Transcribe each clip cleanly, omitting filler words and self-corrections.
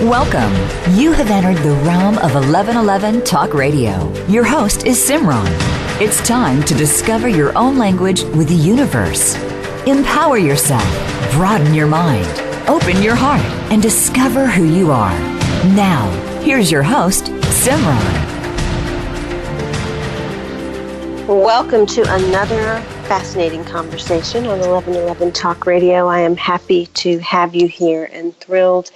Welcome. You have entered the realm of 1111 Talk Radio. Your host is Simran. It's time to discover your own language with the universe. Empower yourself, broaden your mind, open your heart, and discover who you are. Now, here's your host, Simran. Welcome to another fascinating conversation on 1111 Talk Radio. I am happy to have you here and thrilled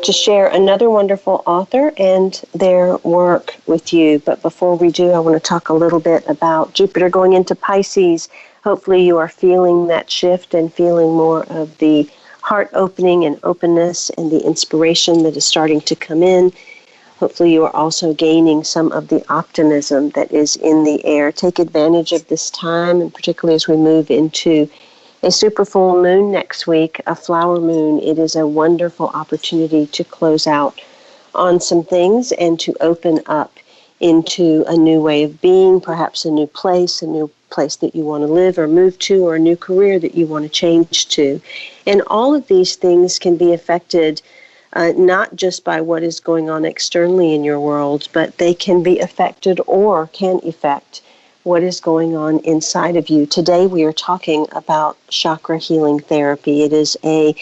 to share another wonderful author and their work with you. But before we do, I want to talk a little bit about Jupiter going into Pisces. Hopefully you are feeling that shift and feeling more of the heart opening and openness and the inspiration that is starting to come in. Hopefully you are also gaining some of the optimism that is in the air. Take advantage of this time, and particularly as we move into a super full moon next week, a flower moon. It is a wonderful opportunity to close out on some things and to open up into a new way of being, perhaps a new place that you want to live or move to, or a new career that you want to change to. And all of these things can be affected not just by what is going on externally in your world, but they can be affected or can affect what is going on inside of you. Today we are talking about chakra healing therapy. It is a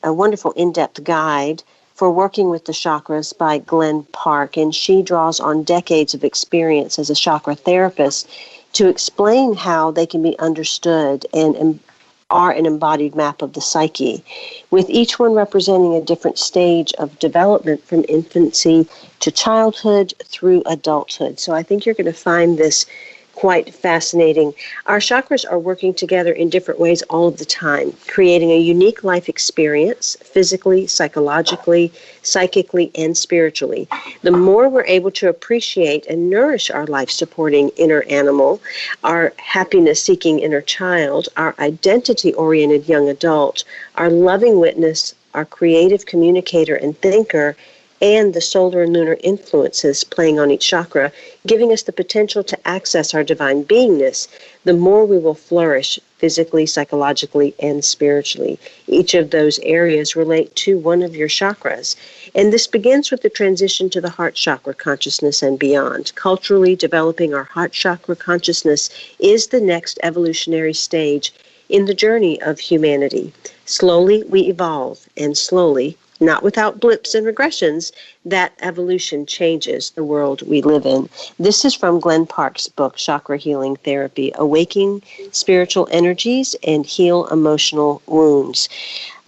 wonderful in-depth guide for working with the chakras by Glen Park, and she draws on decades of experience as a chakra therapist to explain how they can be understood and are an embodied map of the psyche, with each one representing a different stage of development from infancy to childhood through adulthood. So I think you're going to find this quite fascinating. Our chakras are working together in different ways all of the time, creating a unique life experience, physically, psychologically, psychically, and spiritually. The more we're able to appreciate and nourish our life-supporting inner animal, our happiness-seeking inner child, our identity-oriented young adult, our loving witness, our creative communicator and thinker, and the solar and lunar influences playing on each chakra, giving us the potential to access our divine beingness, the more we will flourish physically, psychologically, and spiritually. Each of those areas relate to one of your chakras. And this begins with the transition to the heart chakra consciousness and beyond. Culturally, developing our heart chakra consciousness is the next evolutionary stage in the journey of humanity. Slowly, we evolve, and slowly, not without blips and regressions, that evolution changes the world we live in. This is from Glen Park's book, Chakra Healing Therapy, Awakening Spiritual Energies and Heal Emotional Wounds.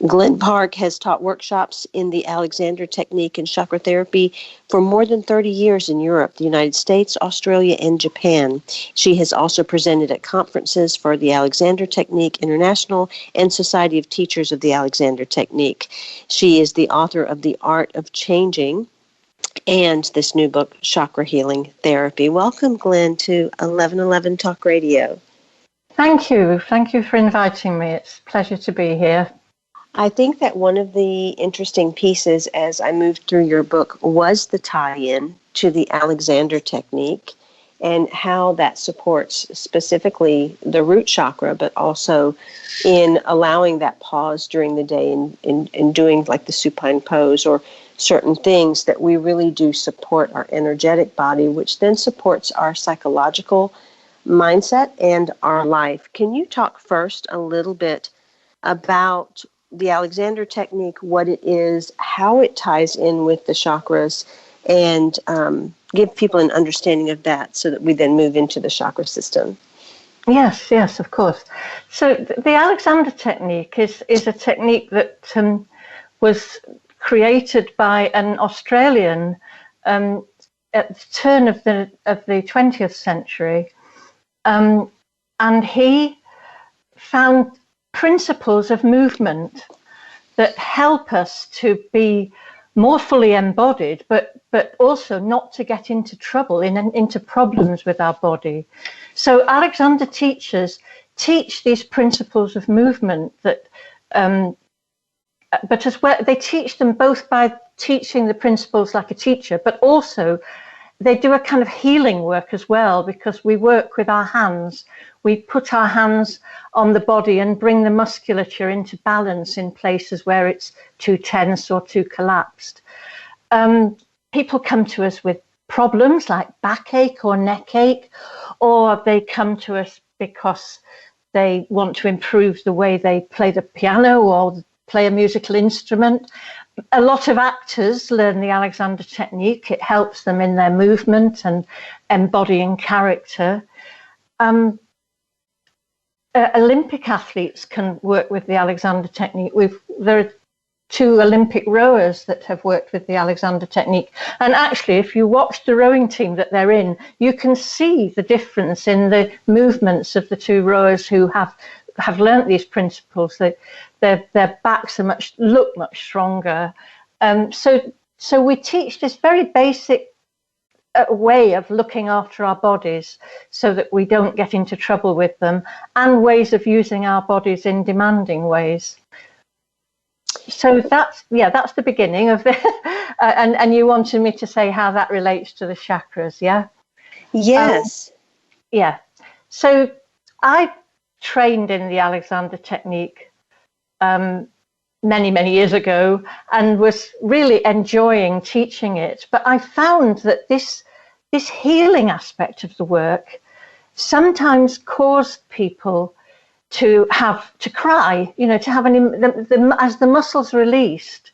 Glen Park has taught workshops in the Alexander Technique and chakra therapy for more than 30 years in Europe, the United States, Australia, and Japan. She has also presented at conferences for the Alexander Technique International and Society of Teachers of the Alexander Technique. She is the author of The Art of Changing and this new book, Chakra Healing Therapy. Welcome, Glen, to 1111 Talk Radio. Thank you. Thank you for inviting me. It's a pleasure to be here. I think that one of the interesting pieces as I moved through your book was the tie-in to the Alexander Technique and how that supports specifically the root chakra, but also in allowing that pause during the day in doing like the supine pose or certain things that we really do support our energetic body, which then supports our psychological mindset and our life. Can you talk first a little bit about the Alexander Technique, what it is, how it ties in with the chakras, and give people an understanding of that so that we then move into the chakra system? Yes, of course. So the Alexander Technique is a technique that was created by an Australian at the turn of the 20th century, and he found principles of movement that help us to be more fully embodied, but also not to get into trouble, into problems with our body. So Alexander teach these principles of movement that, but as well, they teach them both by teaching the principles like a teacher, but also they do a kind of healing work as well, because we work with our hands. We put our hands on the body and bring the musculature into balance in places where it's too tense or too collapsed. People come to us with problems like backache or neck ache, or they come to us because they want to improve the way they play the piano or play a musical instrument. A lot of actors learn the Alexander technique. It helps them in their movement and embodying character. Olympic athletes can work with the Alexander technique. There are 2 Olympic rowers that have worked with the Alexander technique. And actually, if you watch the rowing team that they're in, you can see the difference in the movements of the 2 rowers who have learnt these principles. That their backs are look much stronger. So we teach this very basic way of looking after our bodies so that we don't get into trouble with them, and ways of using our bodies in demanding ways. So that's the beginning of it. And you wanted me to say how that relates to the chakras, yeah? Yes. Yeah. So I trained in the Alexander technique many, many years ago, and was really enjoying teaching it. But I found that this healing aspect of the work sometimes caused people to cry, to have as the muscles released,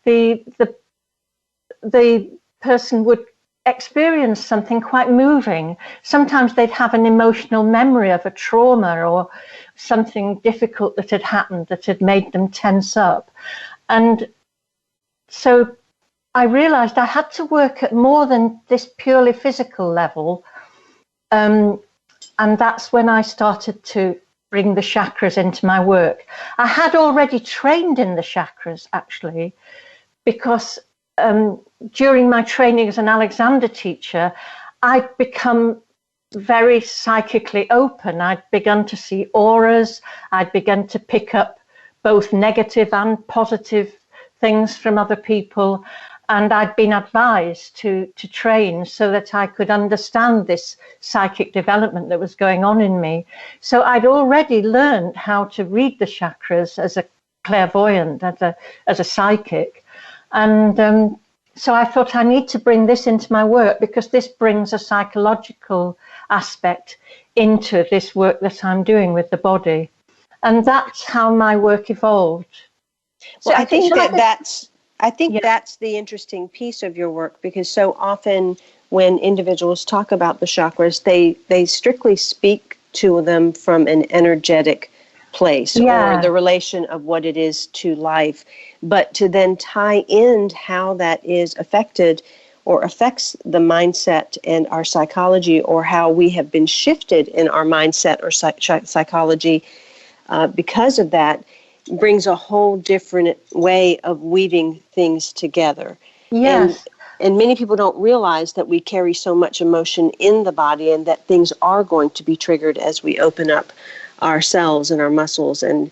the person would experience something quite moving. Sometimes they'd have an emotional memory of a trauma or something difficult that had happened that had made them tense up. And so I realized I had to work at more than this purely physical level. And that's when I started to bring the chakras into my work. I had already trained in the chakras, actually, because during my training as an Alexander teacher, I'd become very psychically open. I'd begun to see auras. I'd begun to pick up both negative and positive things from other people. And I'd been advised to train so that I could understand this psychic development that was going on in me. So I'd already learned how to read the chakras as a clairvoyant, as a psychic. And so I thought I need to bring this into my work, because this brings a psychological aspect into this work that I'm doing with the body. And that's how my work evolved. So I think that's the interesting piece of your work, because so often when individuals talk about the chakras, they strictly speak to them from an energetic place, or the relation of what it is to life. But to then tie in how that is affected or affects the mindset and our psychology, or how we have been shifted in our mindset or psychology because of that, brings a whole different way of weaving things together. Yes. And many people don't realize that we carry so much emotion in the body, and that things are going to be triggered as we open up ourselves and our muscles and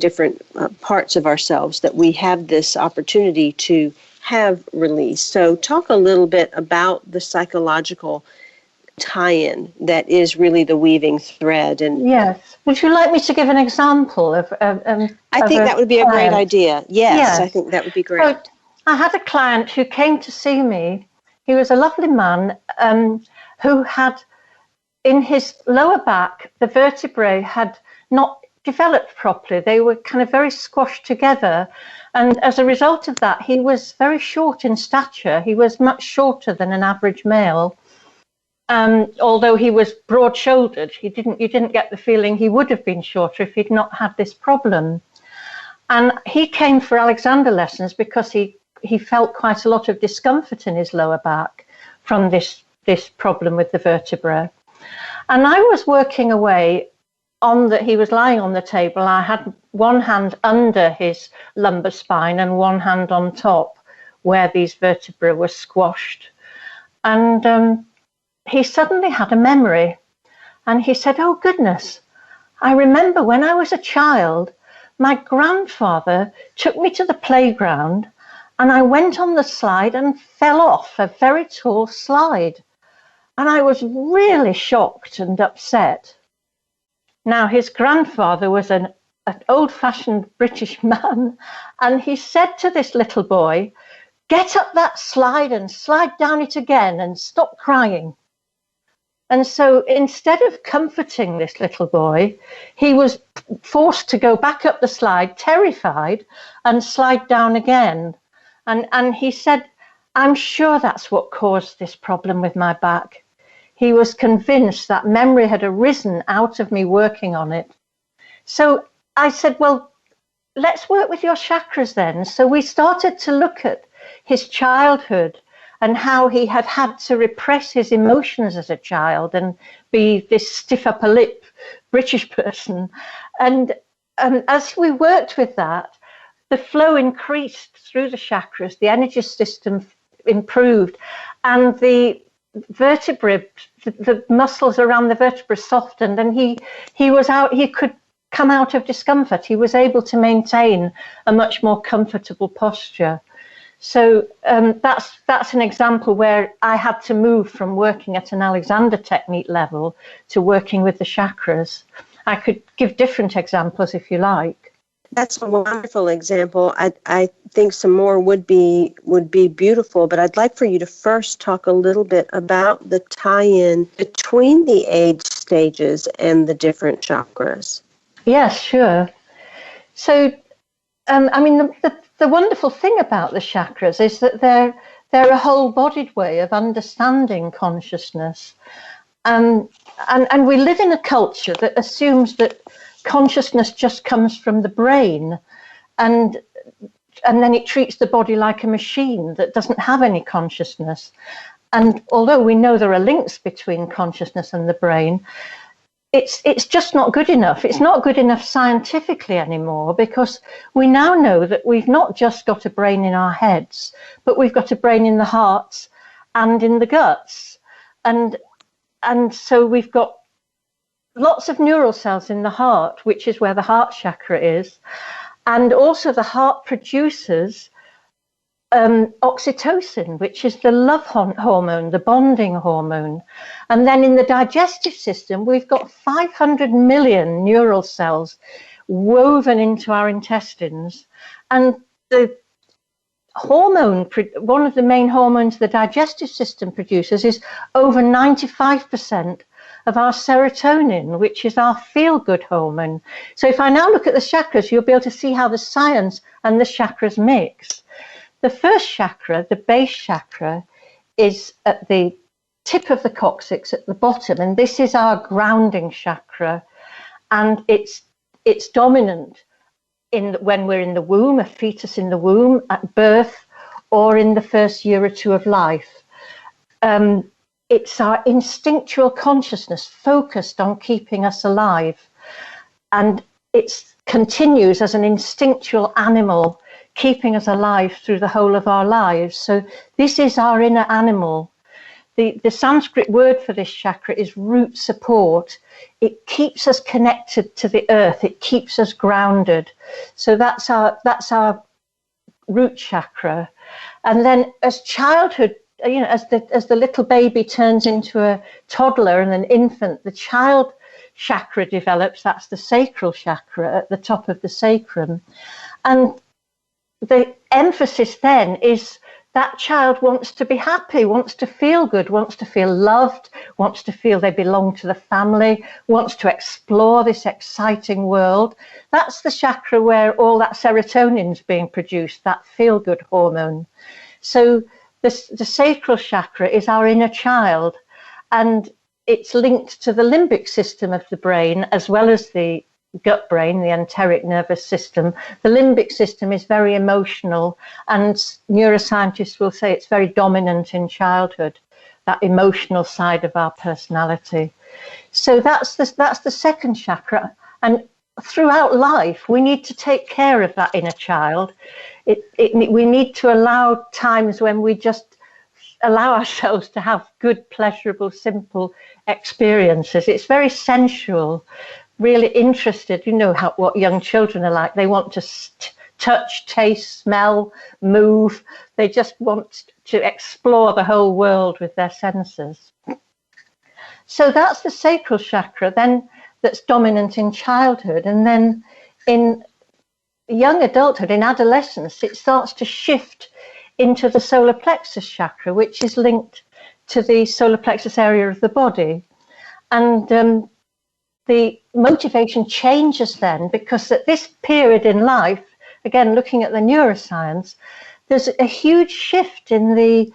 different parts of ourselves, that we have this opportunity to have release. So talk a little bit about the psychological tie-in that is really the weaving thread. And yes, would you like me to give an example of I think that would be a great idea. Yes, I think that would be great. So I had a client who came to see me. He was a lovely man who had, in his lower back, the vertebrae had not developed properly. They were kind of very squashed together. And as a result of that, he was very short in stature. He was much shorter than an average male. Although he was broad-shouldered, you didn't get the feeling he would have been shorter if he'd not had this problem. And he came for Alexander lessons because he felt quite a lot of discomfort in his lower back from this problem with the vertebra. And I was working away he was lying on the table. I had one hand under his lumbar spine and one hand on top where these vertebrae were squashed. And he suddenly had a memory, and he said, "Oh goodness, I remember when I was a child, my grandfather took me to the playground and I went on the slide and fell off a very tall slide. And I was really shocked and upset. Now, his grandfather was an old-fashioned British man, and he said to this little boy, "Get up that slide and slide down it again and stop crying." And so instead of comforting this little boy, he was forced to go back up the slide, terrified, and slide down again. And he said, "I'm sure that's what caused this problem with my back." He was convinced that memory had arisen out of me working on it. So I said, well, let's work with your chakras then. So we started to look at his childhood and how he had had to repress his emotions as a child and be this stiff upper lip British person. And as we worked with that, the flow increased through the chakras, the energy system improved, and the vertebrae, the muscles around the vertebrae softened, and he was out. He could come out of discomfort. He was able to maintain a much more comfortable posture. So that's an example where I had to move from working at an Alexander technique level to working with the chakras. I could give different examples if you like. That's a wonderful example. I think some more would be beautiful, but I'd like for you to first talk a little bit about the tie-in between the age stages and the different chakras. Yes, sure. So, I mean, the wonderful thing about the chakras is that they're a whole-bodied way of understanding consciousness. And we live in a culture that assumes that consciousness just comes from the brain, and then it treats the body like a machine that doesn't have any consciousness. And although we know there are links between consciousness and the brain, it's just not good enough. It's not good enough scientifically anymore, because we now know that we've not just got a brain in our heads, but we've got a brain in the hearts and in the guts. And so we've got lots of neural cells in the heart, which is where the heart chakra is. And also the heart produces oxytocin, which is the love hormone, the bonding hormone. And then in the digestive system, we've got 500 million neural cells woven into our intestines. And the hormone, one of the main hormones the digestive system produces, is over 95% of our serotonin, which is our feel-good hormone. So if I now look at the chakras, you'll be able to see how the science and the chakras mix. The first chakra, the base chakra, is at the tip of the coccyx at the bottom, and this is our grounding chakra, and it's dominant when we're in the womb, a fetus in the womb, at birth, or in the first year or two of life. It's our instinctual consciousness focused on keeping us alive, and it continues as an instinctual animal, keeping us alive through the whole of our lives. So this is our inner animal. The Sanskrit word for this chakra is root support. It keeps us connected to the earth. It keeps us grounded. So that's our root chakra. And then as childhood, as the little baby turns into a toddler and an infant, the child chakra develops. That's the sacral chakra at the top of the sacrum. And the emphasis then is that child wants to be happy, wants to feel good, wants to feel loved, wants to feel they belong to the family, wants to explore this exciting world. That's the chakra where all that serotonin is being produced, that feel-good hormone. So the sacral chakra is our inner child, and it's linked to the limbic system of the brain as well as the gut brain, the enteric nervous system. The limbic system is very emotional, and neuroscientists will say it's very dominant in childhood, that emotional side of our personality. So that's the second chakra, and throughout life we need to take care of that inner child. We need to allow times when we just allow ourselves to have good, pleasurable, simple experiences. It's very sensual, really interested. You know what young children are like. They want to touch, taste, smell, move. They just want to explore the whole world with their senses. So that's the sacral chakra then that's dominant in childhood. And then in young adulthood, in adolescence, it starts to shift into the solar plexus chakra, which is linked to the solar plexus area of the body. And the motivation changes then, because at this period in life, again, looking at the neuroscience, there's a huge shift in the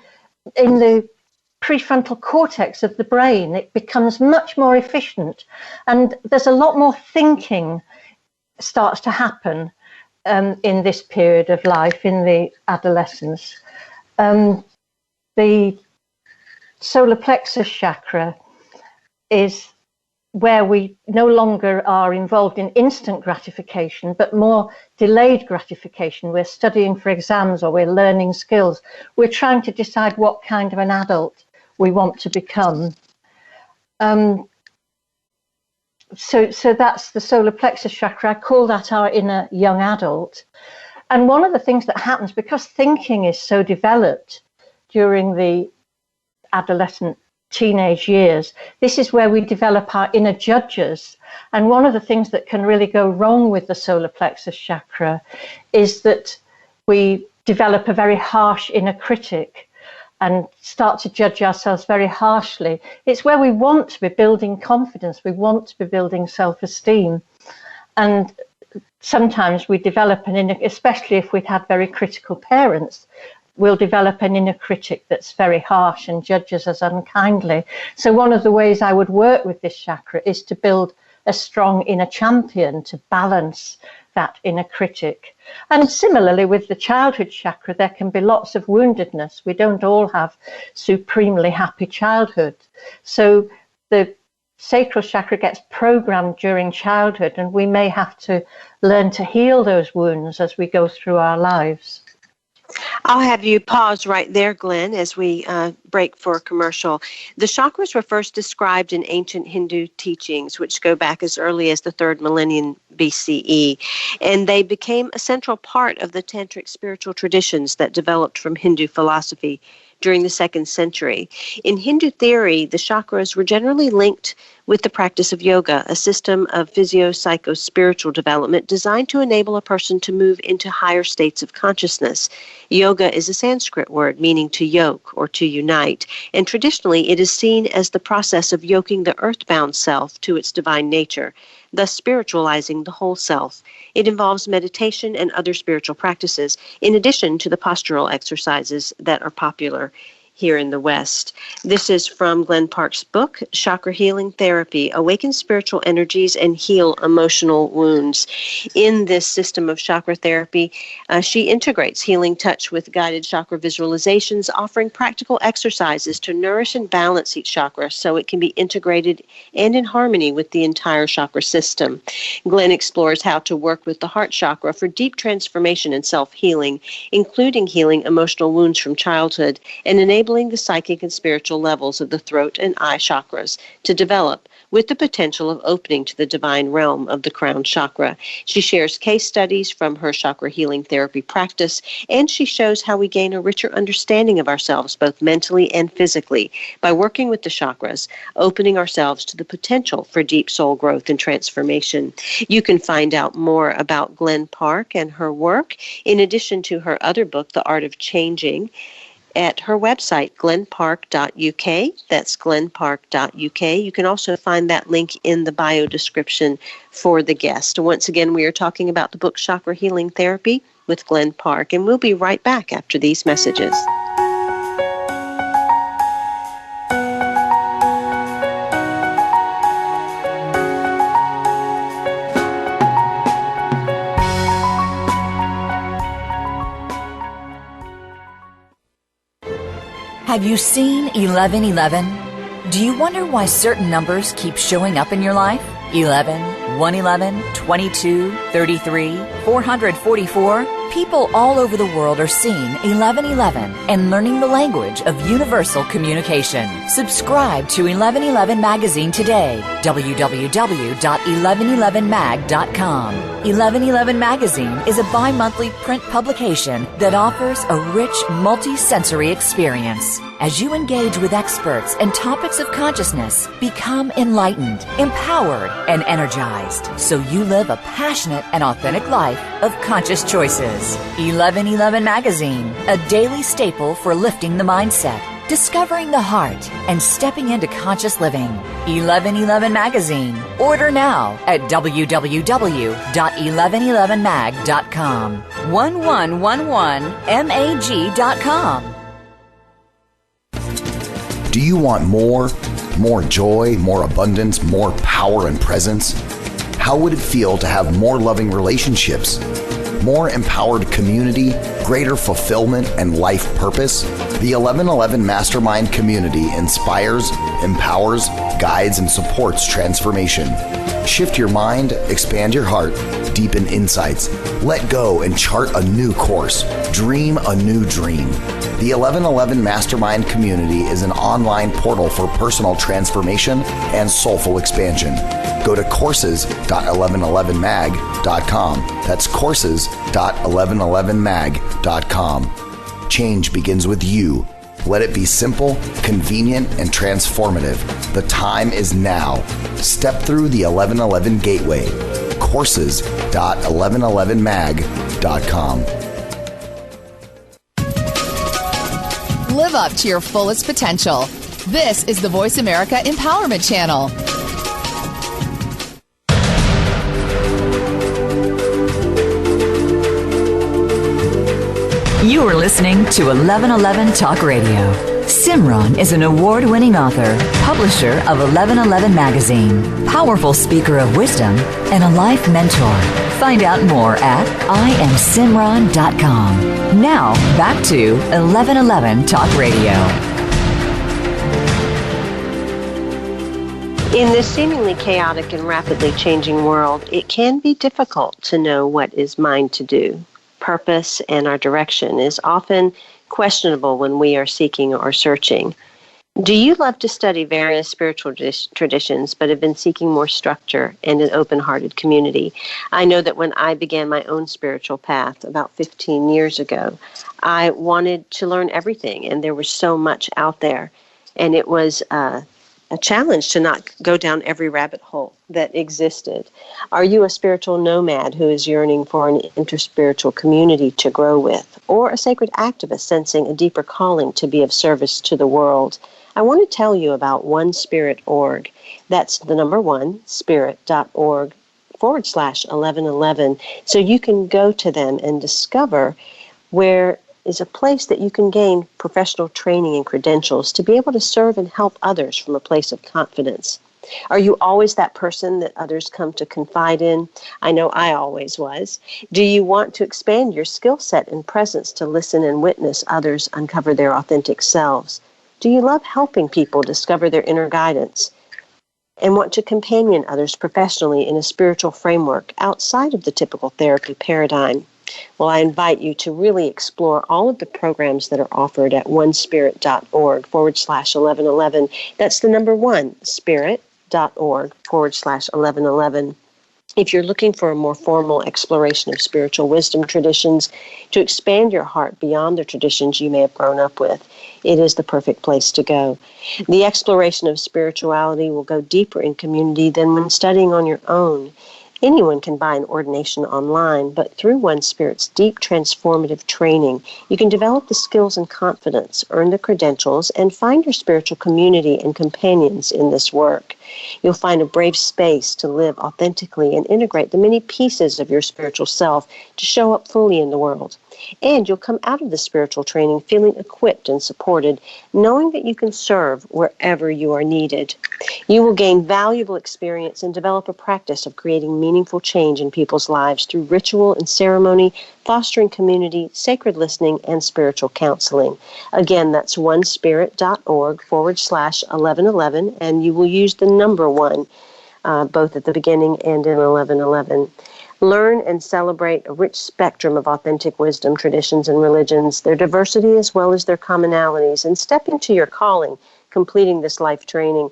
prefrontal cortex of the brain. It becomes much more efficient, and there's a lot more thinking starts to happen in this period of life, in the adolescence. The solar plexus chakra is where we no longer are involved in instant gratification, but more delayed gratification. We're studying for exams, or we're learning skills. We're trying to decide what kind of an adult we want to become. So that's the solar plexus chakra. I call that our inner young adult. And one of the things that happens, because thinking is so developed during the adolescent teenage years, this is where we develop our inner judges. And one of the things that can really go wrong with the solar plexus chakra is that we develop a very harsh inner critic and start to judge ourselves very harshly. It's where we want to be building confidence, we want to be building self-esteem. And sometimes we develop an inner, especially if we've had very critical parents, we'll develop an inner critic that's very harsh and judges us unkindly. So one of the ways I would work with this chakra is to build a strong inner champion to balance that inner critic. And similarly with the childhood chakra, there can be lots of woundedness. We don't all have supremely happy childhood. So the sacral chakra gets programmed during childhood, and we may have to learn to heal those wounds as we go through our lives. I'll have you pause right there, Glen, as we break for a commercial. The chakras were first described in ancient Hindu teachings, which go back as early as the 3rd millennium BCE, and they became a central part of the tantric spiritual traditions that developed from Hindu philosophy during the 2nd century. In Hindu theory, the chakras were generally linked with the practice of yoga, a system of physio-psycho-spiritual development designed to enable a person to move into higher states of consciousness. Yoga is a Sanskrit word meaning to yoke or to unite, and traditionally it is seen as the process of yoking the earthbound self to its divine nature, thus spiritualizing the whole self. It involves meditation and other spiritual practices, in addition to the postural exercises that are popular here in the West. This is from Glen Park's book, Chakra Healing Therapy, Awaken Spiritual Energies and Heal Emotional Wounds. In this system of chakra therapy, she integrates healing touch with guided chakra visualizations, offering practical exercises to nourish and balance each chakra so it can be integrated and in harmony with the entire chakra system. Glen explores how to work with the heart chakra for deep transformation and self-healing, including healing emotional wounds from childhood and enabling the psychic and spiritual levels of the throat and eye chakras to develop, with the potential of opening to the divine realm of the crown chakra. She shares case studies from her chakra healing therapy practice, and she shows how we gain a richer understanding of ourselves, both mentally and physically, by working with the chakras, opening ourselves to the potential for deep soul growth and transformation. You can find out more about Glen Park and her work, in addition to her other book, The Art of Changing, at her website, glenpark.uk. That's glenpark.uk. You can also find that link in the bio description for the guest. Once again, we are talking about the book Chakra Healing Therapy with Glen Park, and we'll be right back after these messages. Have you seen 1111? Do you wonder why certain numbers keep showing up in your life? 11, 111, 22, 33, 444? People all over the world are seeing 1111 and learning the language of universal communication. Subscribe to 1111 Magazine today. www.1111mag.com. 1111 Magazine is a bi-monthly print publication that offers a rich, multi-sensory experience. As you engage with experts and topics of consciousness, become enlightened, empowered, and energized, so you live a passionate and authentic life of conscious choices. 1111 Magazine, a daily staple for lifting the mindset, discovering the heart, and stepping into conscious living. 1111 Magazine. Order now at www.1111mag.com. 1111mag.com. Do you want more? More joy, more abundance, more power and presence? How would it feel to have more loving relationships, more empowered community, greater fulfillment, and life purpose? The 1111 Mastermind community inspires, empowers, guides, and supports transformation. Shift your mind, expand your heart, deepen insights, let go and chart a new course, dream a new dream. The 1111 Mastermind community is an online portal for personal transformation and soulful expansion. Go to courses.1111mag.com. That's courses.1111mag.com. Change begins with you. Let it be simple, convenient, and transformative. The time is now. Step through the 1111 gateway. Courses.1111mag.com. Live up to your fullest potential. This is the Voice America Empowerment Channel. You are listening to 1111 Talk Radio. Simran is an award-winning author, publisher of 1111 Magazine, powerful speaker of wisdom, and a life mentor. Find out more at IamSimran.com. Now, back to 1111 Talk Radio. In this seemingly chaotic and rapidly changing world, it can be difficult to know what is mine to do. Purpose and our direction is often questionable when we are seeking or searching. Do you love to study various spiritual traditions but have been seeking more structure and an open-hearted community? I know that when I began my own spiritual path about 15 years ago, I wanted to learn everything, and there was so much out there. And it was a challenge to not go down every rabbit hole that existed. Are you a spiritual nomad who is yearning for an interspiritual community to grow with, or a sacred activist sensing a deeper calling to be of service to the world? I want to tell you about OneSpirit.org. That's the number one, spirit.org/1111. So you can go to them and discover where is a place that you can gain professional training and credentials to be able to serve and help others from a place of confidence. Are you always that person that others come to confide in? I know I always was. Do you want to expand your skill set and presence to listen and witness others uncover their authentic selves? Do you love helping people discover their inner guidance and want to companion others professionally in a spiritual framework outside of the typical therapy paradigm? Well, I invite you to really explore all of the programs that are offered at onespirit.org/1111. That's the number one, spirit.org/1111. If you're looking for a more formal exploration of spiritual wisdom traditions to expand your heart beyond the traditions you may have grown up with, it is the perfect place to go. The exploration of spirituality will go deeper in community than when studying on your own. Anyone can buy an ordination online, but through OneSpirit's deep transformative training, you can develop the skills and confidence, earn the credentials, and find your spiritual community and companions in this work. You'll find a brave space to live authentically and integrate the many pieces of your spiritual self to show up fully in the world. And you'll come out of the spiritual training feeling equipped and supported, knowing that you can serve wherever you are needed. You will gain valuable experience and develop a practice of creating meaningful change in people's lives through ritual and ceremony, fostering community, sacred listening, and spiritual counseling. Again, that's onespirit.org/1111, and you will use the number one, both at the beginning and in 1111. Learn and celebrate a rich spectrum of authentic wisdom, traditions, and religions, their diversity as well as their commonalities, and step into your calling, completing this life training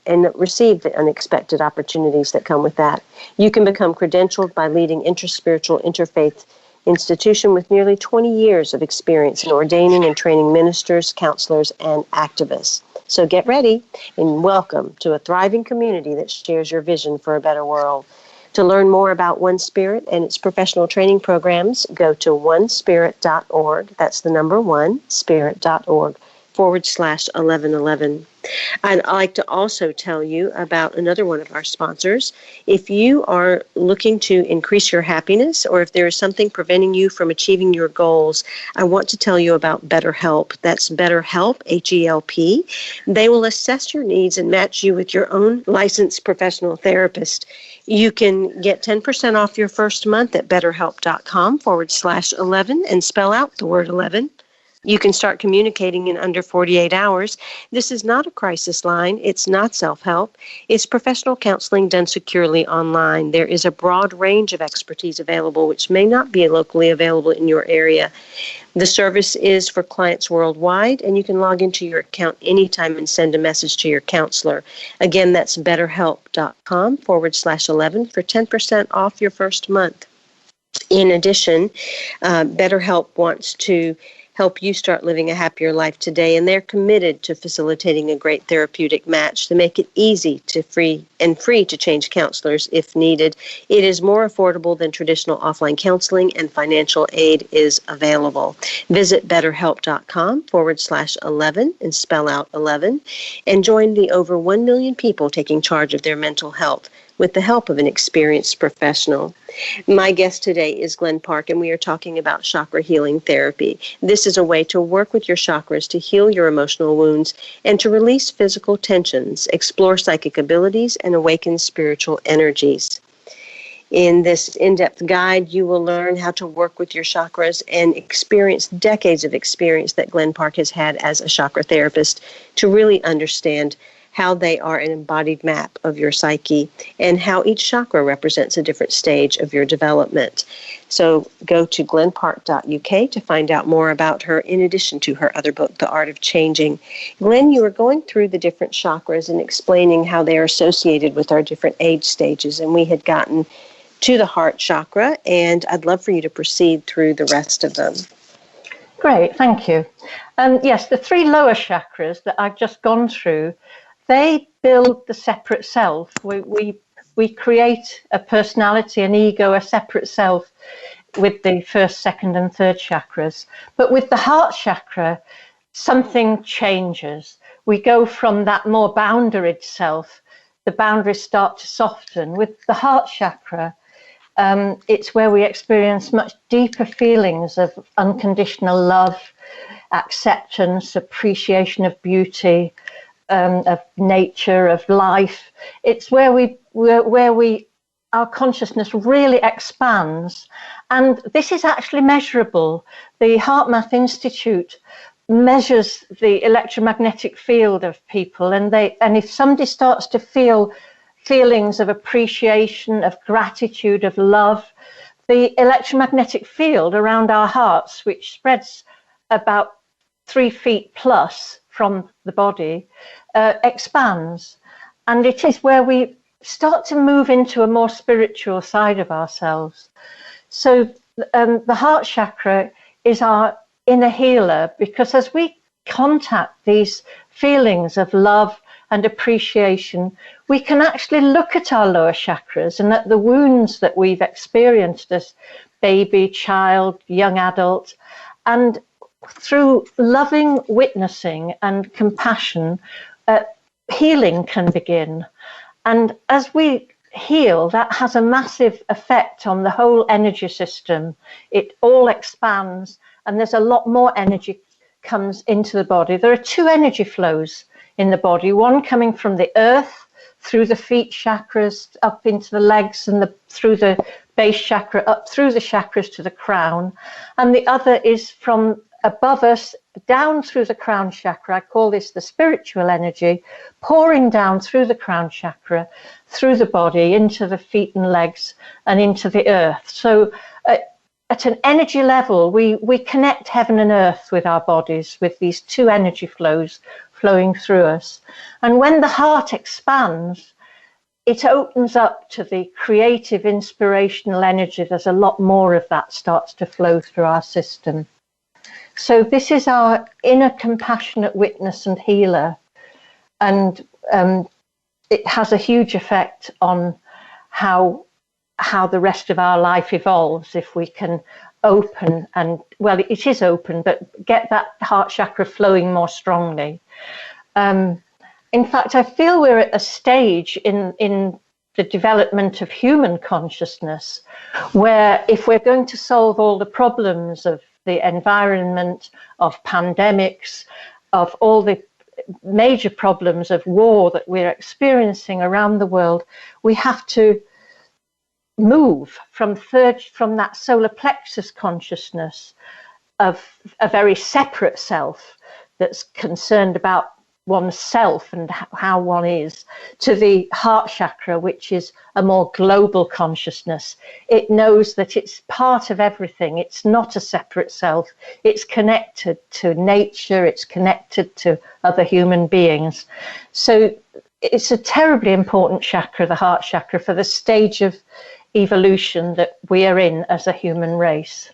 and receive the unexpected opportunities that come with that. You can become credentialed by leading interspiritual, interfaith institution with nearly 20 years of experience in ordaining and training ministers, counselors, and activists. So get ready and welcome to a thriving community that shares your vision for a better world. To learn more about One Spirit and its professional training programs, go to onespirit.org. That's the number one, spirit.org/1111. I'd like to also tell you about another one of our sponsors. If you are looking to increase your happiness, or if there is something preventing you from achieving your goals, I want to tell you about BetterHelp. That's BetterHelp, H-E-L-P. They will assess your needs and match you with your own licensed professional therapist. You can get 10% off your first month at betterhelp.com/11 and spell out the word 11. You can start communicating in under 48 hours. This is not a crisis line. It's not self-help. It's professional counseling done securely online. There is a broad range of expertise available, which may not be locally available in your area. The service is for clients worldwide, and you can log into your account anytime and send a message to your counselor. Again, that's betterhelp.com/11 for 10% off your first month. In addition, BetterHelp wants to help you start living a happier life today, and they're committed to facilitating a great therapeutic match to make it easy to free to change counselors if needed. It is more affordable than traditional offline counseling, and financial aid is available. Visit betterhelp.com/11 and spell out 11 and join the over 1 million people taking charge of their mental health with the help of an experienced professional. My guest today is Glen Park, and we are talking about chakra healing therapy. This is a way to work with your chakras to heal your emotional wounds and to release physical tensions, explore psychic abilities, and awaken spiritual energies. In this in-depth guide, you will learn how to work with your chakras and experience decades of experience that Glen Park has had as a chakra therapist to really understand how they are an embodied map of your psyche and how each chakra represents a different stage of your development. So go to glenpark.uk to find out more about her, in addition to her other book, The Art of Changing. Glen, you were going through the different chakras and explaining how they are associated with our different age stages, and we had gotten to the heart chakra, and I'd love for you to proceed through the rest of them. Great, thank you. Yes, the three lower chakras that I've just gone through, they build the separate self. We create a personality, an ego, a separate self with the first, second, and third chakras. But with the heart chakra, something changes. We go from that more boundaried self. The boundaries start to soften. With the heart chakra, it's where we experience much deeper feelings of unconditional love, acceptance, appreciation of beauty, of nature, of life. It's where our consciousness really expands, and this is actually measurable. The HeartMath Institute measures the electromagnetic field of people, and if somebody starts to feel feelings of appreciation, of gratitude, of love, the electromagnetic field around our hearts, which spreads about 3 feet plus from the body, expands. And it is where we start to move into a more spiritual side of ourselves. So the heart chakra is our inner healer, because as we contact these feelings of love and appreciation, we can actually look at our lower chakras and at the wounds that we've experienced as baby, child, young adult, and through loving witnessing and compassion, healing can begin. And as we heal, that has a massive effect on the whole energy system. It all expands, and there's a lot more energy comes into the body. There are 2 energy flows in the body, one coming from the earth through the feet chakras up into the legs, and through the base chakra up through the chakras to the crown, and the other is from above us down through the crown chakra. I call this the spiritual energy, pouring down through the crown chakra, through the body, into the feet and legs, and into the earth. So at an energy level, we connect heaven and earth with our bodies, with these two energy flows flowing through us. And when the heart expands, it opens up to the creative, inspirational energy. There's a lot more of that starts to flow through our system. So this is our inner compassionate witness and healer. And it has a huge effect on how the rest of our life evolves if we can open and, well, it is open, but get that heart chakra flowing more strongly. In fact, I feel we're at a stage in the development of human consciousness where if we're going to solve all the problems of the environment, of pandemics, of all the major problems of war that we're experiencing around the world, we have to move from that solar plexus consciousness of a very separate self that's concerned about oneself and how one is, to the heart chakra, which is a more global consciousness. It knows that it's part of everything. It's not a separate self. It's connected to nature. It's connected to other human beings. So it's a terribly important chakra, the heart chakra, for the stage of evolution that we are in as a human race.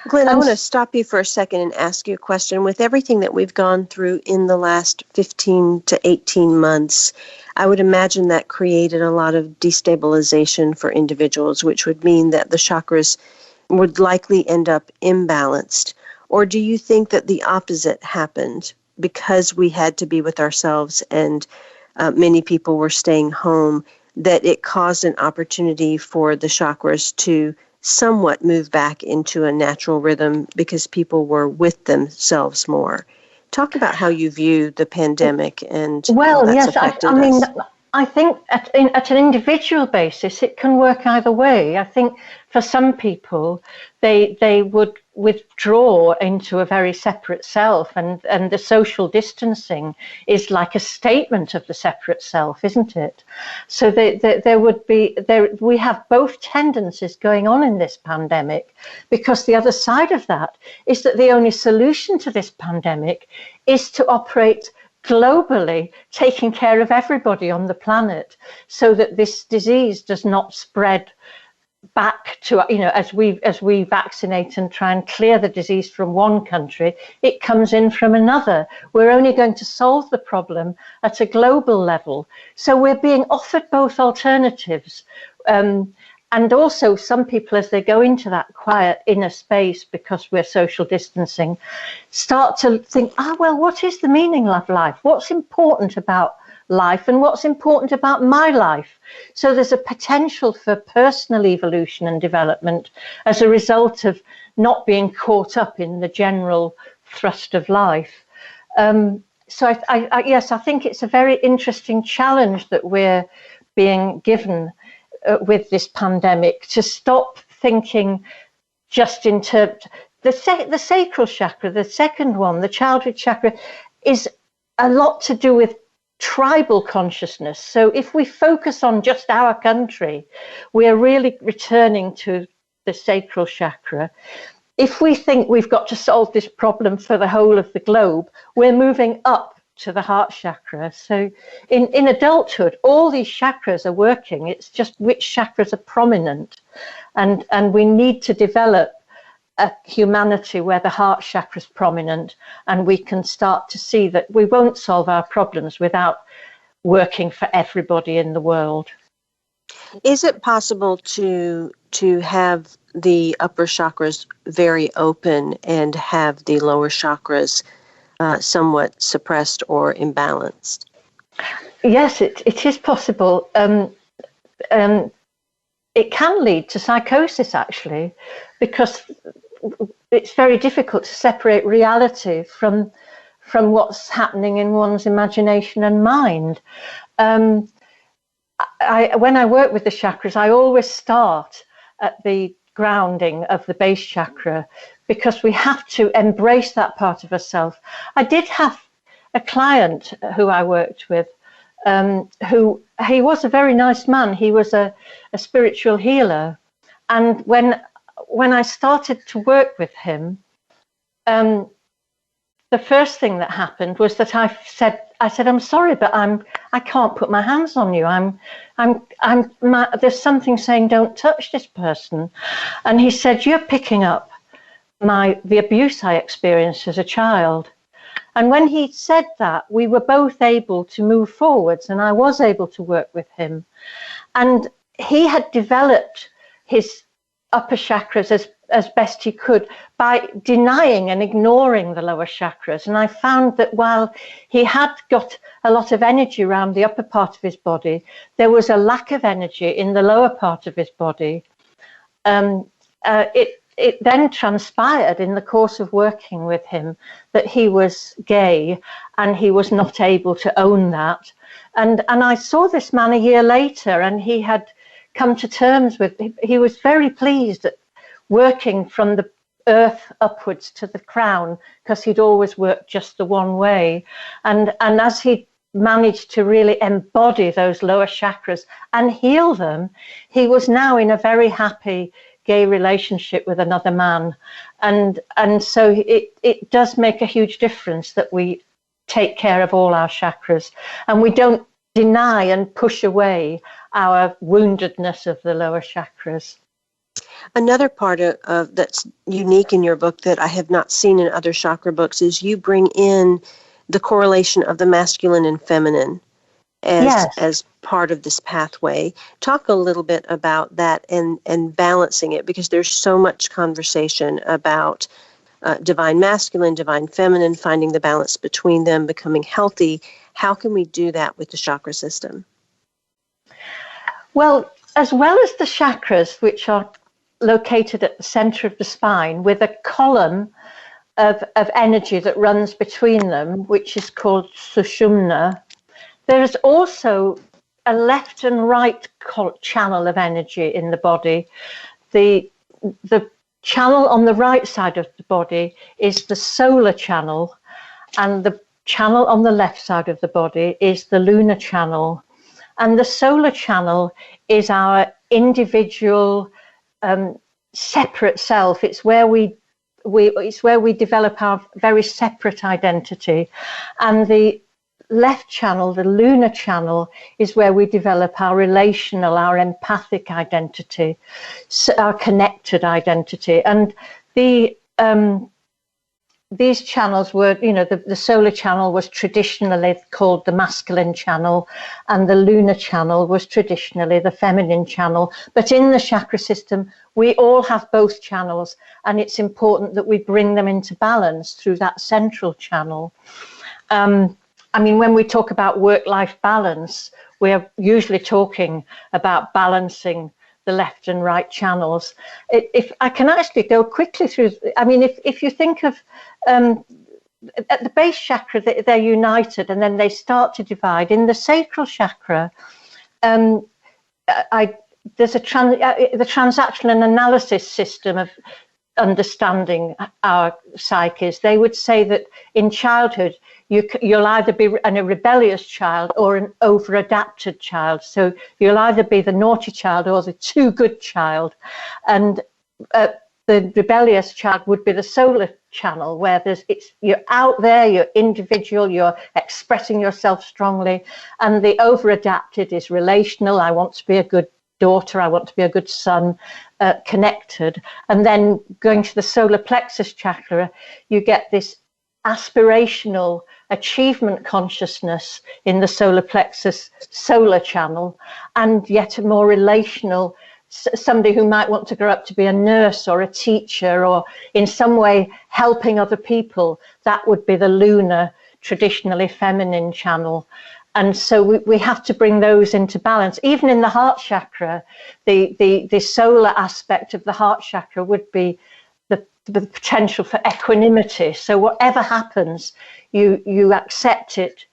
Glen, I want to stop you for a second and ask you a question. With everything that we've gone through in the last 15 to 18 months, I would imagine that created a lot of destabilization for individuals, which would mean that the chakras would likely end up imbalanced. Or do you think that the opposite happened because we had to be with ourselves and many people were staying home, that it caused an opportunity for the chakras to somewhat move back into a natural rhythm because people were with themselves more? Talk about how you view the pandemic and how that's affected us. Mean, I think at an individual basis, it can work either way. I think for some people, they would withdraw into a very separate self, and the social distancing is like a statement of the separate self, isn't it? So we have both tendencies going on in this pandemic, because the other side of that is that the only solution to this pandemic is to operate globally, taking care of everybody on the planet, so that this disease does not spread back to, as we vaccinate and try and clear the disease from one country, it comes in from another. We're only going to solve the problem at a global level. So we're being offered both alternatives. And also some people, as they go into that quiet inner space, because we're social distancing, start to think, well, what is the meaning of life? What's important about life and what's important about my life? So there's a potential for personal evolution and development as a result of not being caught up in the general thrust of life. So I think it's a very interesting challenge that we're being given with this pandemic, to stop thinking just in terms. The sacral chakra, the second one, the childhood chakra, is a lot to do with tribal consciousness. So if we focus on just our country, we're really returning to the sacral chakra. If we think we've got to solve this problem for the whole of the globe, we're moving up to the heart chakra. So in adulthood, all these chakras are working. It's just which chakras are prominent. And we need to develop a humanity where the heart chakra is prominent, and we can start to see that we won't solve our problems without working for everybody in the world. Is it possible to have the upper chakras very open and have the lower chakras somewhat suppressed or imbalanced? Yes, it is possible. It can lead to psychosis, actually, because it's very difficult to separate reality from what's happening in one's imagination and mind. When I work with the chakras, I always start at the grounding of the base chakra, because we have to embrace that part of ourselves. I did have a client who I worked with, who he was a very nice man. He was a spiritual healer, and when I started to work with him, the first thing that happened was that I said, I'm sorry, but I can't put my hands on you. There's something saying don't touch this person. And he said, you're picking up the abuse I experienced as a child. And when he said that, we were both able to move forwards, and I was able to work with him. And he had developed his upper chakras as best he could by denying and ignoring the lower chakras. And I found that while he had got a lot of energy around the upper part of his body, there was a lack of energy in the lower part of his body. It then transpired in the course of working with him that he was gay, and he was not able to own that. And I saw this man a year later, and he had come to terms with, he was very pleased at working from the earth upwards to the crown, because he'd always worked just the one way. And as he managed to really embody those lower chakras and heal them, he was now in a very happy gay relationship with another man. And so it does make a huge difference that we take care of all our chakras, and we don't deny and push away our woundedness of the lower chakras. Another part of that's unique in your book that I have not seen in other chakra books is you bring in the correlation of the masculine and feminine as part of this pathway. Talk a little bit about that and balancing it, because there's so much conversation about divine masculine, divine feminine, finding the balance between them, becoming healthy. How can we do that with the chakra system? Well, as well as the chakras, which are located at the center of the spine with a column of energy that runs between them, which is called sushumna, there is also a left and right channel of energy in the body. The channel on the right side of the body is the solar channel, and the channel on the left side of the body is the lunar channel. And the solar channel is our individual separate self. It's where we develop our very separate identity. And the left channel, the lunar channel, is where we develop our relational, our empathic identity, our connected identity. And these channels were, the solar channel was traditionally called the masculine channel, and the lunar channel was traditionally the feminine channel. But in the chakra system, we all have both channels, and it's important that we bring them into balance through that central channel. When we talk about work-life balance, we're usually talking about balancing the left and right channels. If I can actually go quickly through, if you think of at the base chakra, they're united, and then they start to divide. In the sacral chakra, there's the transactional and analysis system of understanding our psyches. They would say that in childhood, you'll either be a rebellious child or an over-adapted child. So you'll either be the naughty child or the too good child. And the rebellious child would be the solar channel, where you're out there, you're individual, you're expressing yourself strongly. And the over-adapted is relational. I want to be a good daughter, I want to be a good son, connected. And then going to the solar plexus chakra, you get this aspirational achievement consciousness in the solar plexus solar channel, and yet a more relational, somebody who might want to grow up to be a nurse or a teacher or in some way helping other people. That would be the lunar, traditionally feminine channel. And so we have to bring those into balance. Even in the heart chakra, the solar aspect of the heart chakra would be the potential for equanimity. So whatever happens, you accept it.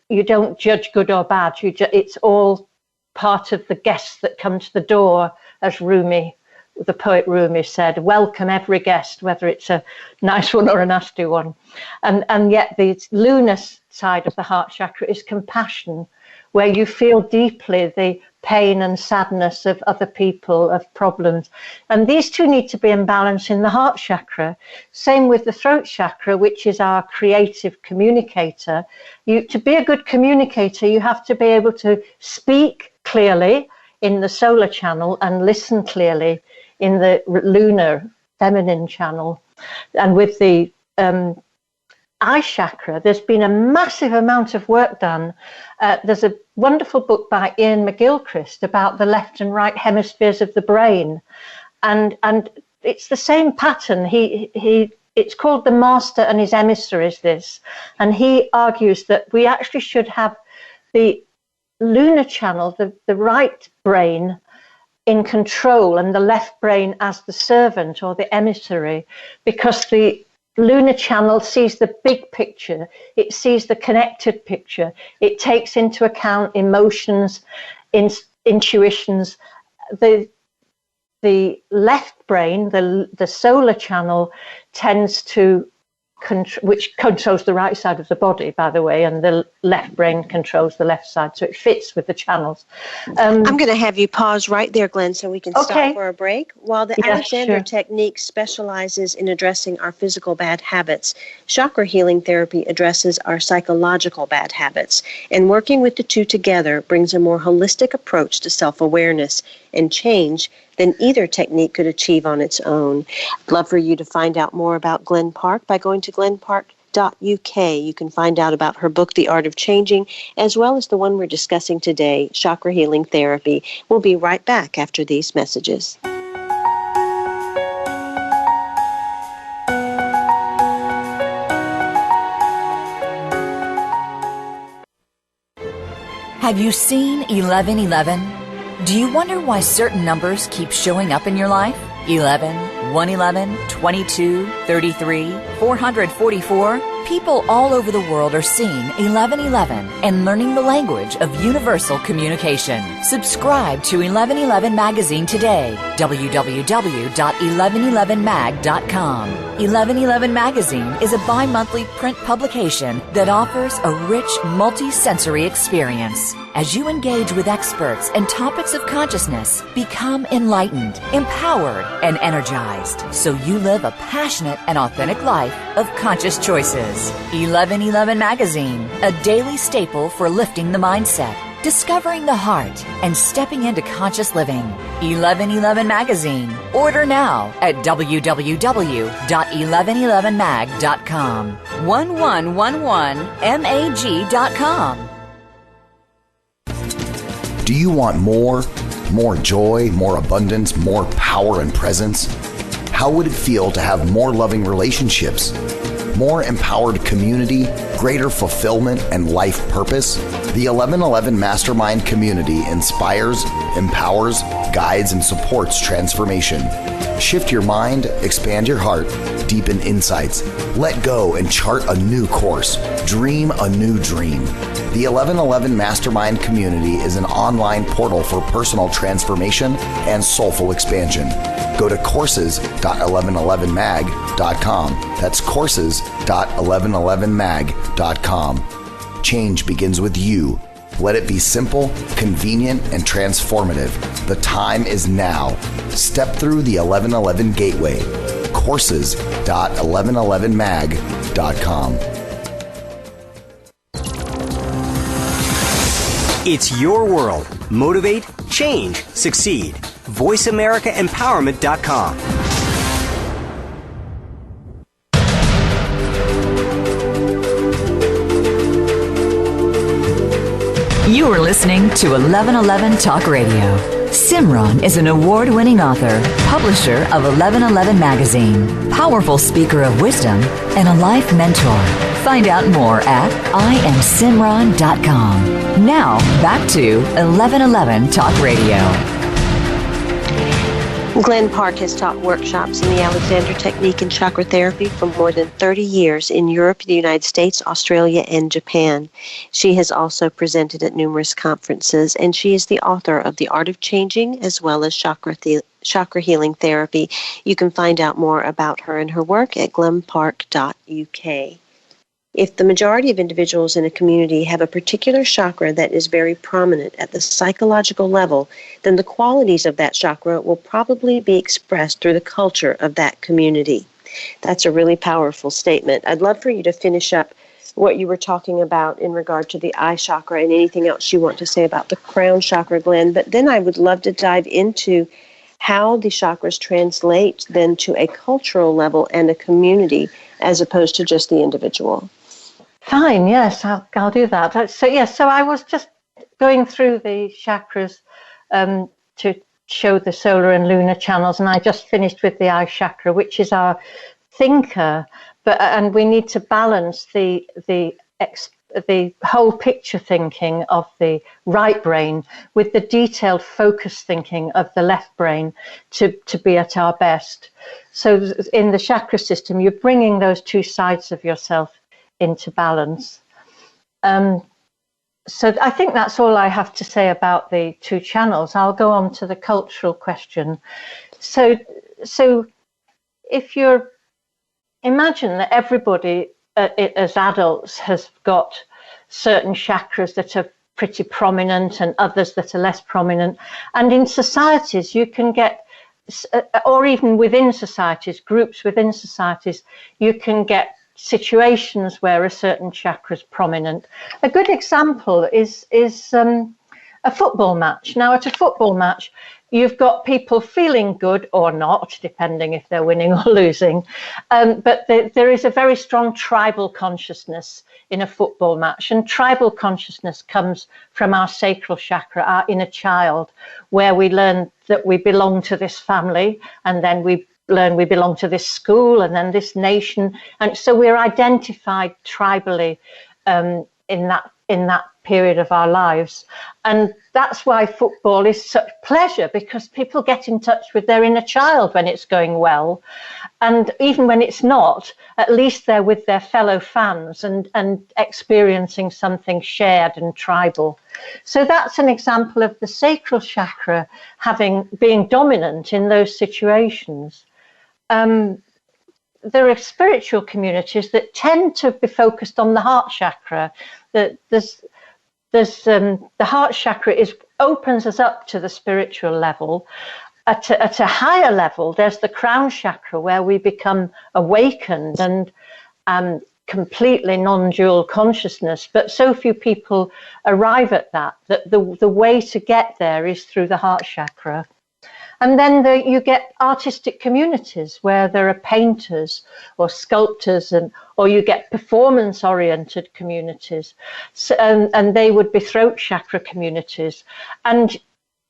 You don't judge good or bad. It's all part of the guests that come to the door, as Rumi the poet Rumi said, welcome every guest, whether it's a nice one or a nasty one. And yet the lunar side of the heart chakra is compassion, where you feel deeply the pain and sadness of other people, of problems. And these two need to be in balance in the heart chakra. Same with the throat chakra, which is our creative communicator. To be a good communicator, you have to be able to speak clearly in the solar channel and listen clearly in the lunar feminine channel. And with the eye chakra, there's been a massive amount of work done. There's a wonderful book by Ian McGilchrist about the left and right hemispheres of the brain. And it's the same pattern. It's called The Master and His Emissaries, this. And he argues that we actually should have the lunar channel, the right brain, in control, and the left brain as the servant or the emissary, because the lunar channel sees the big picture. It sees the connected picture. It takes into account emotions, intuitions. The left brain, the solar channel, tends to which controls the right side of the body, by the way, and the left brain controls the left side, so it fits with the channels. I'm going to have you pause right there, Glenn, so we can stop for a break. While the Alexander technique specializes in addressing our physical bad habits, chakra healing therapy addresses our psychological bad habits, and working with the two together brings a more holistic approach to self-awareness and change than either technique could achieve on its own. I'd love for you to find out more about Glen Park by going to glenpark.uk. You can find out about her book, The Art of Changing, as well as the one we're discussing today, Chakra Healing Therapy. We'll be right back after these messages. Have you seen 1111? Do you wonder why certain numbers keep showing up in your life? 11, 111, 22, 33, 444? People all over the world are seeing 1111 and learning the language of universal communication. Subscribe to 1111 Magazine today. www.1111mag.com. 1111 Magazine is a bi-monthly print publication that offers a rich, multi-sensory experience. As you engage with experts and topics of consciousness, become enlightened, empowered, and energized, so you live a passionate and authentic life of conscious choices. 1111 Magazine, a daily staple for lifting the mindset, discovering the heart, and stepping into conscious living. 1111 Magazine. Order now at www.1111mag.com. 1111mag.com. Do you want more? More joy, more abundance, more power and presence? How would it feel to have more loving relationships? More empowered community, greater fulfillment, and life purpose? The 1111 Mastermind community inspires, empowers, guides, and supports transformation. Shift your mind, expand your heart, deepen insights, let go and chart a new course, dream a new dream. The 1111 Mastermind community is an online portal for personal transformation and soulful expansion. Go to courses.1111mag.com. That's courses.1111mag.com. Change begins with you. Let it be simple, convenient, and transformative. The time is now. Step through the 1111 gateway. Courses.1111mag.com. It's your world. Motivate, change, succeed. VoiceAmericaEmpowerment.com. You are listening to 1111 Talk Radio. Simran is an award-winning author, publisher of 1111 Magazine, powerful speaker of wisdom, and a life mentor. Find out more at IamSimran.com. Now, back to 1111 Talk Radio. Glen Park has taught workshops in the Alexander Technique and Chakra Therapy for more than 30 years in Europe, the United States, Australia, and Japan. She has also presented at numerous conferences, and she is the author of The Art of Changing as well as chakra healing therapy. You can find out more about her and her work at glenpark.uk. If the majority of individuals in a community have a particular chakra that is very prominent at the psychological level, then the qualities of that chakra will probably be expressed through the culture of that community. That's a really powerful statement. I'd love for you to finish up what you were talking about in regard to the eye chakra and anything else you want to say about the crown chakra, Glen. But then I would love to dive into how the chakras translate then to a cultural level and a community as opposed to just the individual. Fine, yes, I'll do that. So I was just going through the chakras to show the solar and lunar channels, and I just finished with the eye chakra, which is our thinker, and we need to balance the whole picture thinking of the right brain with the detailed focus thinking of the left brain to be at our best. So in the chakra system, you're bringing those two sides of yourself into balance. So I think that's all I have to say about the two channels. I'll go on to the cultural question. So if you're, imagine that everybody as adults has got certain chakras that are pretty prominent and others that are less prominent. And in societies, you can get, or even within societies, groups within societies, you can get situations where a certain chakra is prominent. A good example is a football match. Now, at a football match, you've got people feeling good or not, depending if they're winning or losing. But there is a very strong tribal consciousness in a football match. And tribal consciousness comes from our sacral chakra, our inner child, where we learn that we belong to this family, and then we learn we belong to this school and then this nation. And so we're identified tribally in that period of our lives. And that's why football is such pleasure, because people get in touch with their inner child when it's going well. And even when it's not, at least they're with their fellow fans and experiencing something shared and tribal. So that's an example of the sacral chakra being dominant in those situations. There are spiritual communities that tend to be focused on the heart chakra. The heart chakra opens us up to the spiritual level. At a higher level, there's the crown chakra, where we become awakened and completely non-dual consciousness. But so few people arrive at that the way to get there is through the heart chakra. And then you get artistic communities where there are painters or sculptors, or you get performance-oriented communities, and they would be throat chakra communities. And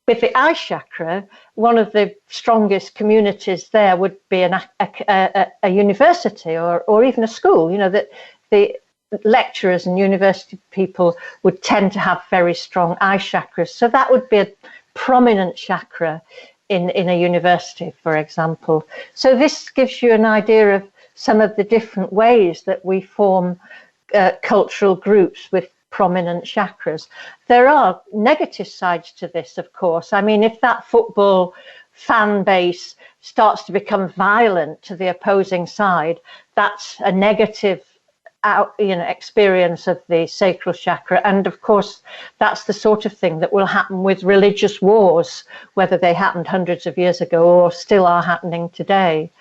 with the eye chakra, one of the strongest communities there would be a university or even a school. You know, that the lecturers and university people would tend to have very strong eye chakras. So that would be a prominent chakra in a university, for example. So this gives you an idea of some of the different ways that we form cultural groups with prominent chakras. There are negative sides to this, of course. I mean, if that football fan base starts to become violent to the opposing side, that's a negative experience of the sacral chakra. And of course, that's the sort of thing that will happen with religious wars, whether they happened hundreds of years ago or still are happening today.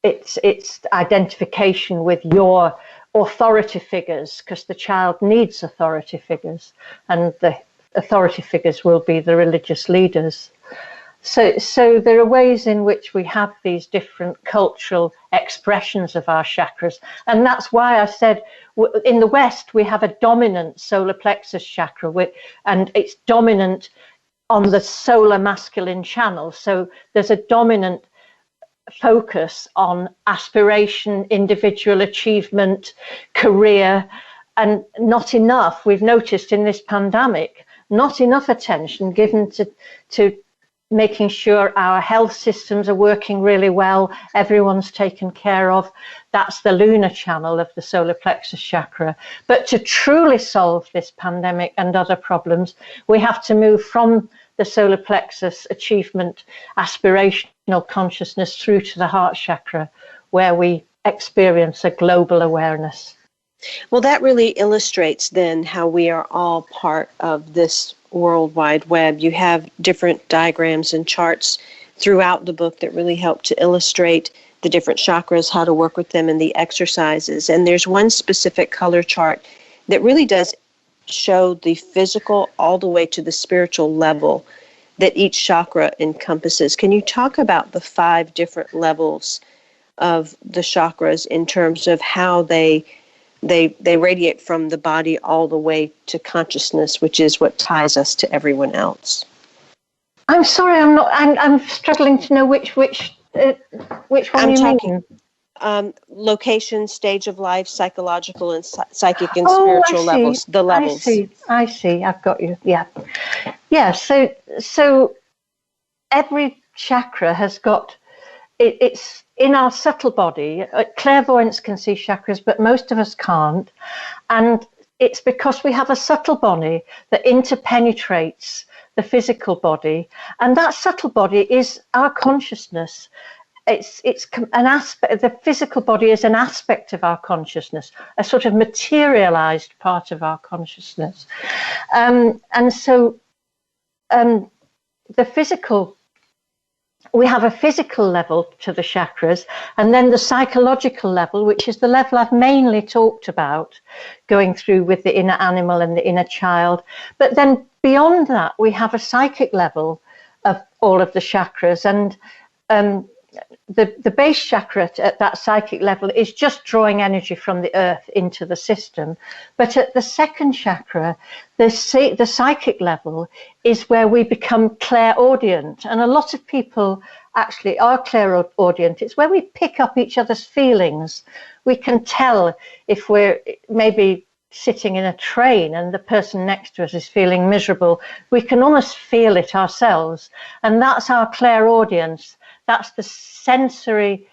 It's identification with your authority figures, because the child needs authority figures, and the authority figures will be the religious leaders. So there are ways in which we have these different cultural expressions of our chakras. And that's why I said in the West, we have a dominant solar plexus chakra, and it's dominant on the solar masculine channel. So there's a dominant focus on aspiration, individual achievement, career, and not enough, we've noticed in this pandemic, not enough attention given to making sure our health systems are working really well, everyone's taken care of. That's the lunar channel of the solar plexus chakra. But to truly solve this pandemic and other problems, we have to move from the solar plexus achievement, aspirational consciousness through to the heart chakra, where we experience a global awareness. Well, that really illustrates then how we are all part of this World Wide Web. You have different diagrams and charts throughout the book that really help to illustrate the different chakras, how to work with them, and the exercises. And there's one specific color chart that really does show the physical all the way to the spiritual level that each chakra encompasses. Can you talk about the 5 different levels of the chakras in terms of how they radiate from the body all the way to consciousness, which is what ties us to everyone else? I'm sorry, I'm struggling to know which one you mean. Location, stage of life, psychological and psychic and spiritual levels. The levels. I see. I've got you. Yeah. So every chakra has got. It's in our subtle body. Clairvoyants can see chakras, but most of us can't. And it's because we have a subtle body that interpenetrates the physical body. And that subtle body is our consciousness. It's an aspect. The physical body is an aspect of our consciousness, a sort of materialized part of our consciousness. And so the physical, we have a physical level to the chakras, and then the psychological level, which is the level I've mainly talked about, going through with the inner animal and the inner child. But then beyond that, we have a psychic level of all of the chakras, and the base chakra at that psychic level is just drawing energy from the earth into the system. But at the second chakra, the psychic level is where we become clairaudient. And a lot of people actually are clairaudient. It's where we pick up each other's feelings. We can tell if we're maybe sitting in a train and the person next to us is feeling miserable. We can almost feel it ourselves. And that's our clairaudience. That's the sensory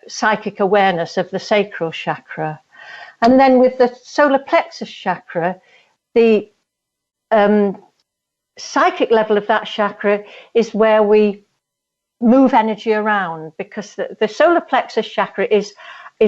psychic awareness of the sacral chakra. And then with the solar plexus chakra, the psychic level of that chakra is where we move energy around, because the solar plexus chakra is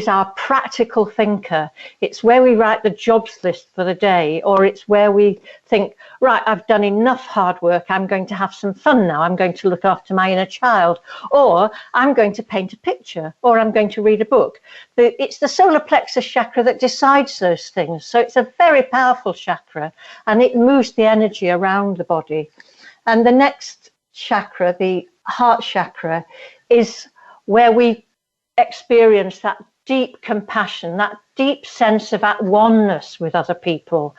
our practical thinker. It's where we write the jobs list for the day, or it's where we think, right, I've done enough hard work, I'm going to have some fun now, I'm going to look after my inner child, or I'm going to paint a picture, or I'm going to read a book. It's the solar plexus chakra that decides those things. So it's a very powerful chakra, and it moves the energy around the body. And the next chakra, the heart chakra, is where we experience that deep compassion, that deep sense of at oneness with other people.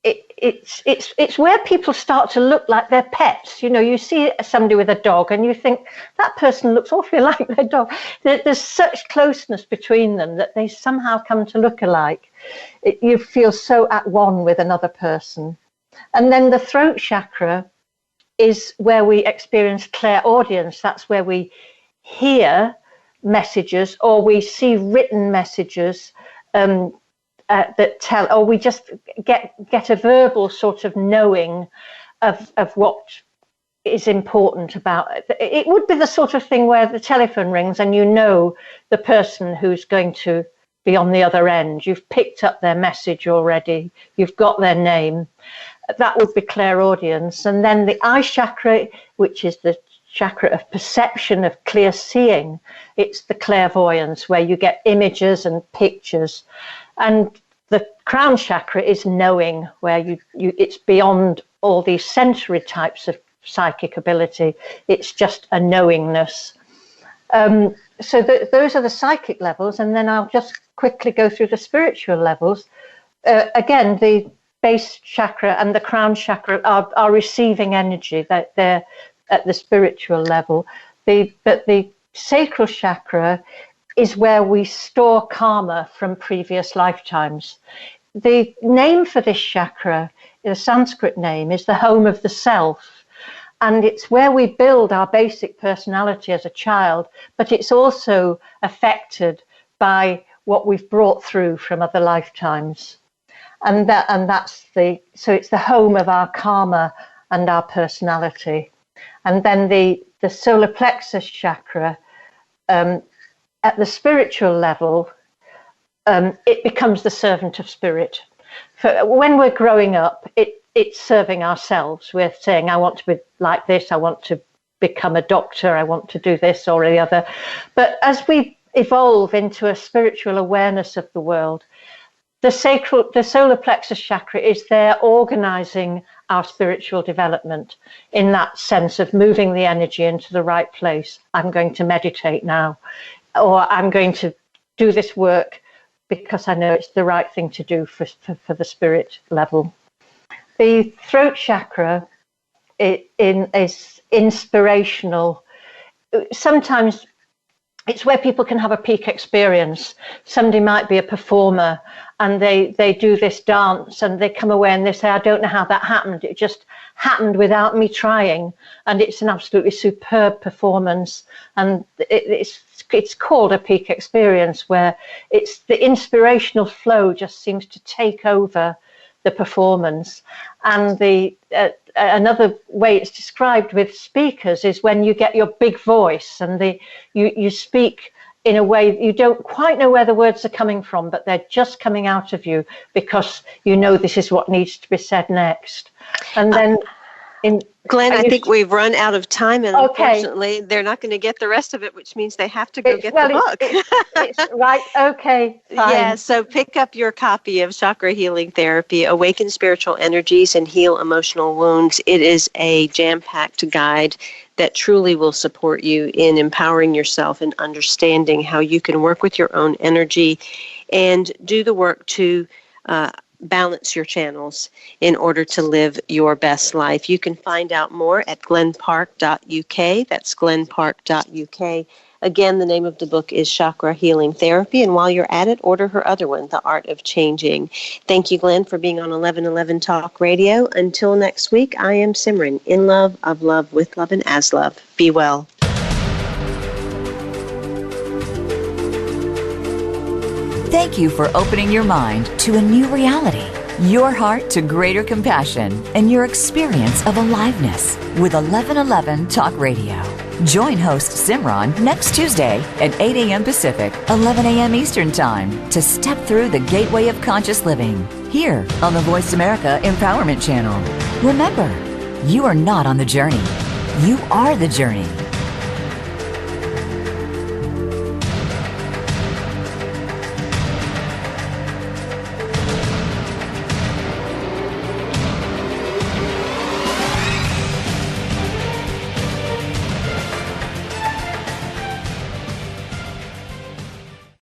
It's where people start to look like their pets. You know, you see somebody with a dog and you think, that person looks awfully like their dog. There's such closeness between them that they somehow come to look alike. You feel so at one with another person. And then the throat chakra is where we experience clairaudience. That's where we hear messages, or we see written messages that tell, or we just get a verbal sort of knowing of what is important about it. It would be the sort of thing where the telephone rings and you know the person who's going to be on the other end. You've picked up their message already. You've got their name. That would be clairaudience. And then the eye chakra, which is the chakra of perception, of clear seeing, it's the clairvoyance, where you get images and pictures. And the crown chakra is knowing, where it's beyond all these sensory types of psychic ability. It's just a knowingness. So those are the psychic levels, and then I'll just quickly go through the spiritual levels. Again, the base chakra and the crown chakra are receiving energy. That they're at the spiritual level. But the sacral chakra is where we store karma from previous lifetimes. The name for this chakra, the Sanskrit name, is the home of the self. And it's where we build our basic personality as a child, but it's also affected by what we've brought through from other lifetimes. and so it's the home of our karma and our personality. And then the solar plexus chakra, at the spiritual level, it becomes the servant of spirit. When we're growing up, it's serving ourselves. We're saying, I want to be like this, I want to become a doctor, I want to do this or the other. But as we evolve into a spiritual awareness of the world, the solar plexus chakra is there organizing our spiritual development in that sense of moving the energy into the right place. I'm going to meditate now, or I'm going to do this work because I know it's the right thing to do for the spirit level. The throat chakra is inspirational. Sometimes it's where people can have a peak experience. Somebody might be a performer and they do this dance and they come away and they say, I don't know how that happened. It just happened without me trying. And it's an absolutely superb performance. And it's called a peak experience, where it's the inspirational flow just seems to take over the performance. And another way it's described with speakers is when you get your big voice and you speak in a way you don't quite know where the words are coming from, but they're just coming out of you because you know this is what needs to be said next. And then Glenn, I think we've run out of time, and unfortunately, they're not going to get the rest of it, which means they have to go get the book. It's right, okay, fine. Yeah, so pick up your copy of Chakra Healing Therapy, Awaken Spiritual Energies and Heal Emotional Wounds. It is a jam-packed guide that truly will support you in empowering yourself and understanding how you can work with your own energy and do the work to balance your channels in order to live your best life. You can find out more at glenpark.uk. That's glenpark.uk. Again, the name of the book is Chakra Healing Therapy, and while you're at it, order her other one, The Art of Changing. Thank you, Glenn, for being on 1111 Talk Radio. Until next week, I am Simran, in love, of love, with love, and as love. Be well. Thank you for opening your mind to a new reality, your heart to greater compassion, and your experience of aliveness with 1111 Talk Radio. Join host Simran next Tuesday at 8 a.m. Pacific, 11 a.m. Eastern Time to step through the gateway of conscious living here on the Voice America Empowerment Channel. Remember, you are not on the journey. You are the journey.